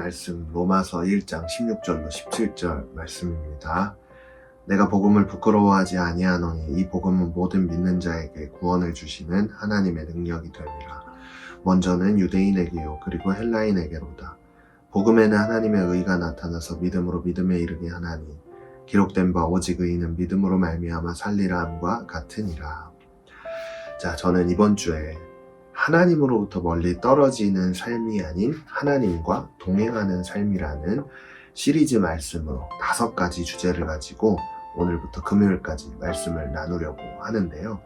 말씀 로마서 1장 16절로 17절 말씀입니다. 내가 복음을 부끄러워하지 아니하노니 이 복음은 모든 믿는 자에게 구원을 주시는 하나님의 능력이 됨이라. 먼저는 유대인에게요 그리고 헬라인에게로다. 복음에는 하나님의 의가 나타나서 믿음으로 믿음에 이르게 하나니 기록된 바 오직 의인은 믿음으로 말미암아 살리라 함과 같으니라. 자, 저는 이번 주에 하나님으로부터 멀리 떨어지는 삶이 아닌 하나님과 동행하는 삶이라는 시리즈 말씀으로 5가지 주제를 가지고 오늘부터 금요일까지 말씀을 나누려고 하는데요.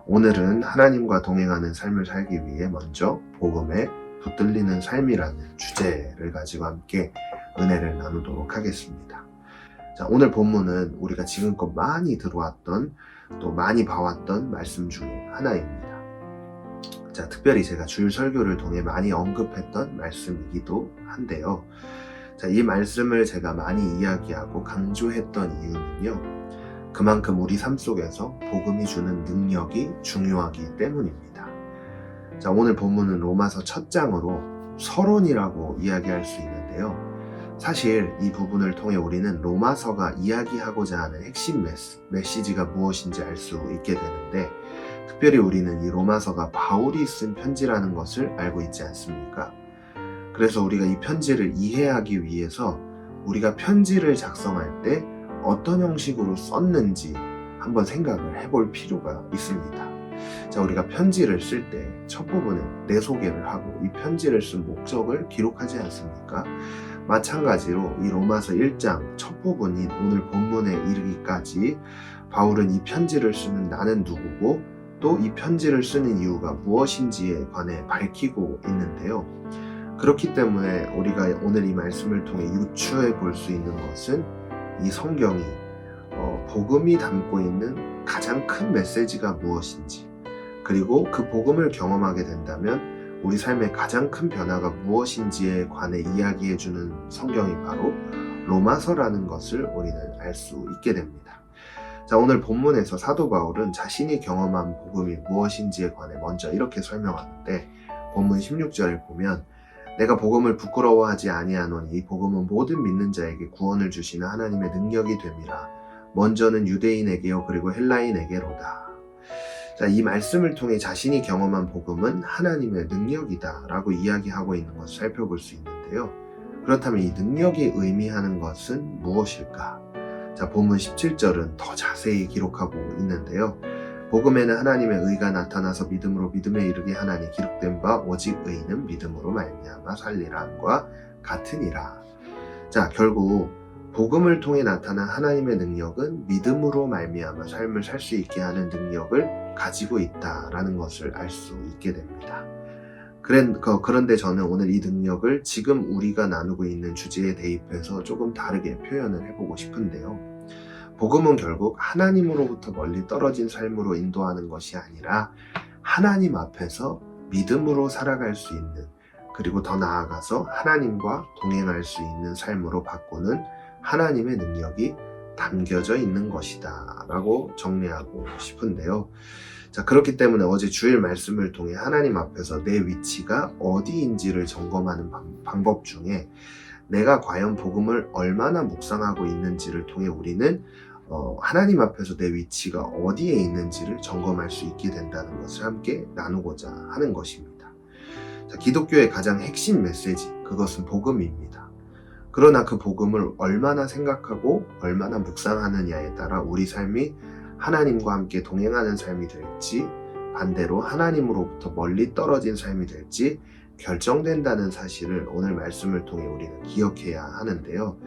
오늘은 하나님과 동행하는 삶을 살기 위해 먼저 복음에 붙들리는 삶이라는 주제를 가지고 함께 은혜를 나누도록 하겠습니다. 자, 오늘 본문은 우리가 지금껏 많이 들어왔던 또 많이 봐왔던 말씀 중에 하나입니다. 자, 특별히 제가 주일 설교를 통해 많이 언급했던 말씀이기도 한데요. 자, 이 말씀을 제가 많이 이야기하고 강조했던 이유는요. 그만큼 우리 삶 속에서 복음이 주는 능력이 중요하기 때문입니다. 자, 오늘 본문은 로마서 첫 장으로 서론이라고 이야기할 수 있는데요. 사실 이 부분을 통해 우리는 로마서가 이야기하고자 하는 핵심 메시지가 무엇인지 알 수 있게 되는데, 특별히 우리는 이 로마서가 바울이 쓴 편지라는 것을 알고 있지 않습니까? 그래서 우리가 이 편지를 이해하기 위해서 우리가 편지를 작성할 때 어떤 형식으로 썼는지 한번 생각을 해볼 필요가 있습니다. 자, 우리가 편지를 쓸 때 첫 부분은 내 소개를 하고 이 편지를 쓴 목적을 기록하지 않습니까? 마찬가지로 이 로마서 1장 첫 부분인 오늘 본문에 이르기까지 바울은 이 편지를 쓰는 나는 누구고 또 이 편지를 쓰는 이유가 무엇인지에 관해 밝히고 있는데요. 그렇기 때문에 우리가 오늘 이 말씀을 통해 유추해 볼 수 있는 것은 이 성경이 복음이 담고 있는 가장 큰 메시지가 무엇인지, 그리고 그 복음을 경험하게 된다면 우리 삶의 가장 큰 변화가 무엇인지에 관해 이야기해주는 성경이 바로 로마서라는 것을 우리는 알 수 있게 됩니다. 자, 오늘 본문에서 사도 바울은 자신이 경험한 복음이 무엇인지에 관해 먼저 이렇게 설명하는데, 본문 16절을 보면 내가 복음을 부끄러워하지 아니하노니 이 복음은 모든 믿는 자에게 구원을 주시는 하나님의 능력이 됨이라. 먼저는 유대인에게요 그리고 헬라인에게로다. 자, 이 말씀을 통해 자신이 경험한 복음은 하나님의 능력이다 라고 이야기하고 있는 것을 살펴볼 수 있는데요. 그렇다면 이 능력이 의미하는 것은 무엇일까? 자, 본문 17절은 더 자세히 기록하고 있는데요. 복음에는 하나님의 의가 나타나서 믿음으로 믿음에 이르게 하나니 기록된 바 오직 의인은 믿음으로 말미암아 살리라 함과 같으니라. 자, 결국 복음을 통해 나타난 하나님의 능력은 믿음으로 말미암아 삶을 살 수 있게 하는 능력을 가지고 있다라는 것을 알 수 있게 됩니다. 그런데 저는 오늘 이 능력을 지금 우리가 나누고 있는 주제에 대입해서 조금 다르게 표현을 해보고 싶은데요. 복음은 결국 하나님으로부터 멀리 떨어진 삶으로 인도하는 것이 아니라 하나님 앞에서 믿음으로 살아갈 수 있는, 그리고 더 나아가서 하나님과 동행할 수 있는 삶으로 바꾸는 하나님의 능력이 담겨져 있는 것이다 라고 정리하고 싶은데요. 자, 그렇기 때문에 어제 주일 말씀을 통해 하나님 앞에서 내 위치가 어디인지를 점검하는 방법 중에 내가 과연 복음을 얼마나 묵상하고 있는지를 통해 우리는 하나님 앞에서 내 위치가 어디에 있는지를 점검할 수 있게 된다는 것을 함께 나누고자 하는 것입니다. 자, 기독교의 가장 핵심 메시지, 그것은 복음입니다. 그러나 그 복음을 얼마나 생각하고 얼마나 묵상하느냐에 따라 우리 삶이 하나님과 함께 동행하는 삶이 될지, 반대로 하나님으로부터 멀리 떨어진 삶이 될지 결정된다는 사실을 오늘 말씀을 통해 우리는 기억해야 하는데요.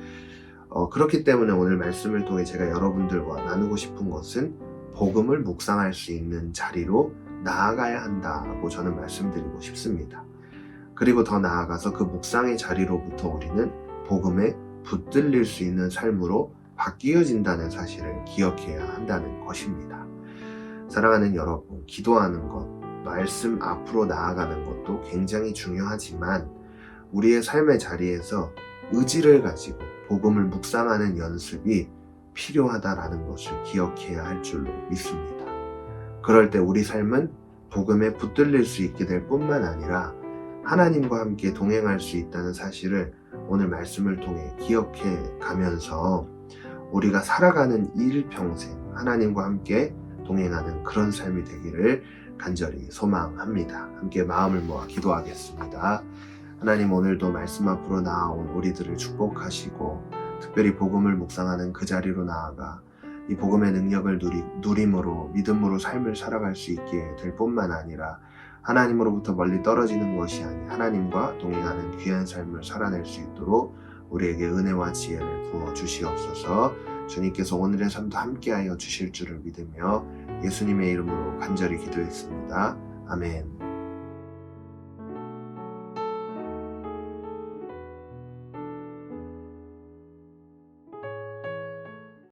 그렇기 때문에 오늘 말씀을 통해 제가 여러분들과 나누고 싶은 것은 복음을 묵상할 수 있는 자리로 나아가야 한다고 저는 말씀드리고 싶습니다. 그리고 더 나아가서 그 묵상의 자리로부터 우리는 복음에 붙들릴 수 있는 삶으로 바뀌어진다는 사실을 기억해야 한다는 것입니다. 사랑하는 여러분, 기도하는 것, 말씀 앞으로 나아가는 것도 굉장히 중요하지만 우리의 삶의 자리에서 의지를 가지고 복음을 묵상하는 연습이 필요하다라는 것을 기억해야 할 줄로 믿습니다. 그럴 때 우리 삶은 복음에 붙들릴 수 있게 될 뿐만 아니라 하나님과 함께 동행할 수 있다는 사실을 오늘 말씀을 통해 기억해 가면서 우리가 살아가는 일평생 하나님과 함께 동행하는 그런 삶이 되기를 간절히 소망합니다. 함께 마음을 모아 기도하겠습니다. 하나님, 오늘도 말씀 앞으로 나아온 우리들을 축복하시고 특별히 복음을 묵상하는 그 자리로 나아가 이 복음의 능력을 누림으로 믿음으로 삶을 살아갈 수 있게 될 뿐만 아니라 하나님으로부터 멀리 떨어지는 것이 아닌 하나님과 동행하는 귀한 삶을 살아낼 수 있도록 우리에게 은혜와 지혜를 부어 주시옵소서. 주님께서 오늘의 삶도 함께하여 주실 줄을 믿으며 예수님의 이름으로 간절히 기도했습니다. 아멘.